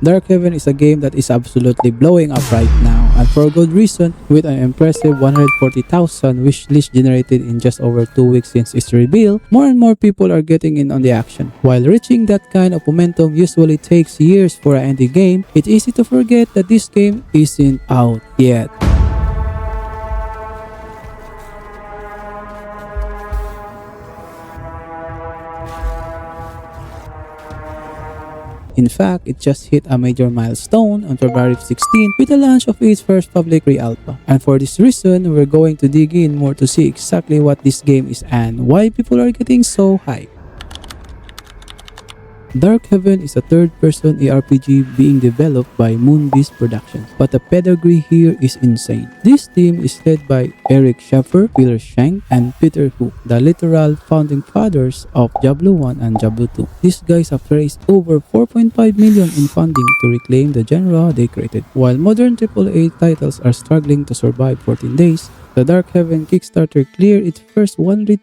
Darkhaven is a game that is absolutely blowing up right now, and for a good reason, with an impressive 140,000 wishlist generated in just over 2 weeks since its reveal. More and more people are getting in on the action. While reaching that kind of momentum usually takes years for an indie game, it's easy to forget that this game isn't out yet. In fact, it just hit a major milestone on February 16 with the launch of its first public pre-alpha. And for this reason, we're going to dig in more to see exactly what this game is and why people are getting so hyped. Darkhaven is a third-person ARPG being developed by Moonbeast Productions, but the pedigree here is insane. This team is led by Eric Schaffer, Peter Schenk, and Peter Hu, the literal founding fathers of Diablo 1 and Diablo 2. These guys have raised over 4.5 million in funding to reclaim the genre they created. While modern AAA titles are struggling to survive 14 days, the Darkhaven Kickstarter cleared its first $100,000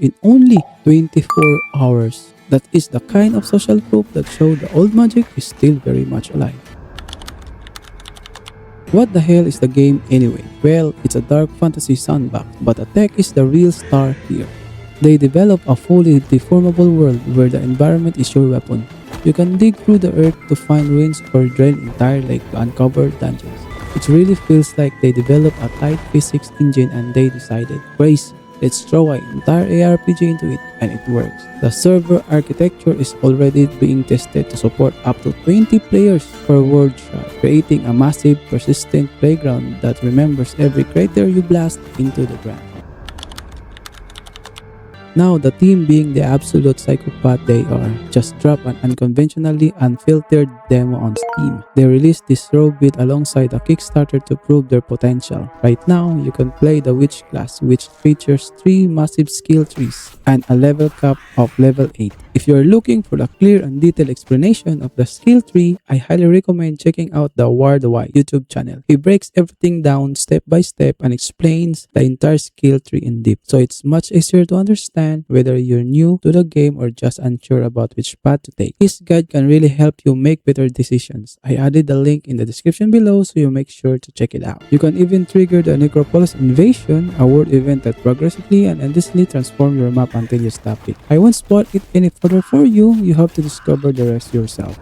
in only 24 hours. That is the kind of social proof that showed the old magic is still very much alive. What the hell is the game anyway? Well, it's a dark fantasy sandbox, but the tech is the real star here. They develop a fully deformable world where the environment is your weapon. You can dig through the earth to find ruins or drain entire lake to uncover dungeons. It really feels like they developed a tight physics engine and they decided, "Grace, let's throw an entire ARPG into it," and it works. The server architecture is already being tested to support up to 20 players per world shot, creating a massive, persistent playground that remembers every crater you blast into the ground. Now, the team, being the absolute psychopath they are, just dropped an unconventionally unfiltered demo on Steam. They released this raw bit alongside a Kickstarter to prove their potential. Right now, you can play the Witch class, which features 3 massive skill trees and a level cap of level 8. If you are looking for a clear and detailed explanation of the skill tree, I highly recommend checking out the Ward Y YouTube channel. He breaks everything down step by step and explains the entire skill tree in depth, so it's much easier to understand whether you're new to the game or just unsure about which path to take. This guide can really help you make better decisions. I added the link in the description below, so you make sure to check it out. You can even trigger the Necropolis Invasion, a world event that progressively and endlessly transforms your map until you stop it. I won't spoil it any further for you. You have to discover the rest yourself.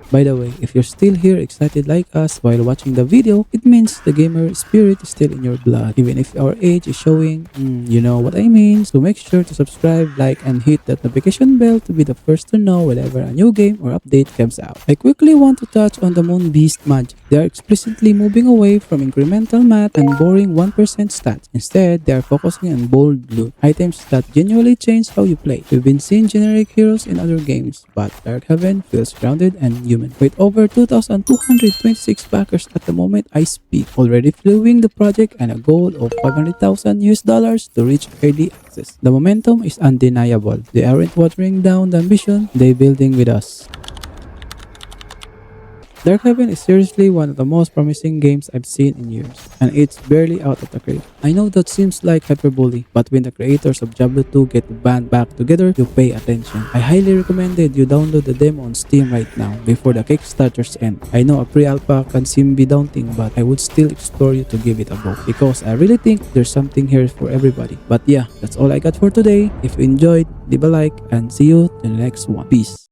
By the way, if you're still here excited like us while watching the video, it means the gamer spirit is still in your blood, even if our age is showing. You know what I mean. So make sure to subscribe, like, and hit that notification bell to be the first to know whenever a new game or update comes out. I quickly want to touch on the Moonbeast magic. They are explicitly moving away from incremental math and boring 1% stats. Instead, they are focusing on bold loot, items that genuinely change how you play. We've been seeing generic heroes in other games, but Darkhaven feels grounded and human. With over 2,226 backers at the moment I speak, already fueling the project and a goal of $500,000 to reach early access. The momentum is undeniable. They aren't watering down the ambition, they're building with us. Darkhaven is seriously one of the most promising games I've seen in years, and it's barely out of the crate. I know that seems like hyperbole, but when the creators of Diablo 2 get the band back together, you pay attention. I highly recommended you download the demo on Steam right now before the Kickstarters end. I know a pre-alpha can seem be daunting, but I would still explore you to give it a go, because I really think there's something here for everybody. But yeah, that's all I got for today. If you enjoyed, leave a like, and see you in the next one. Peace.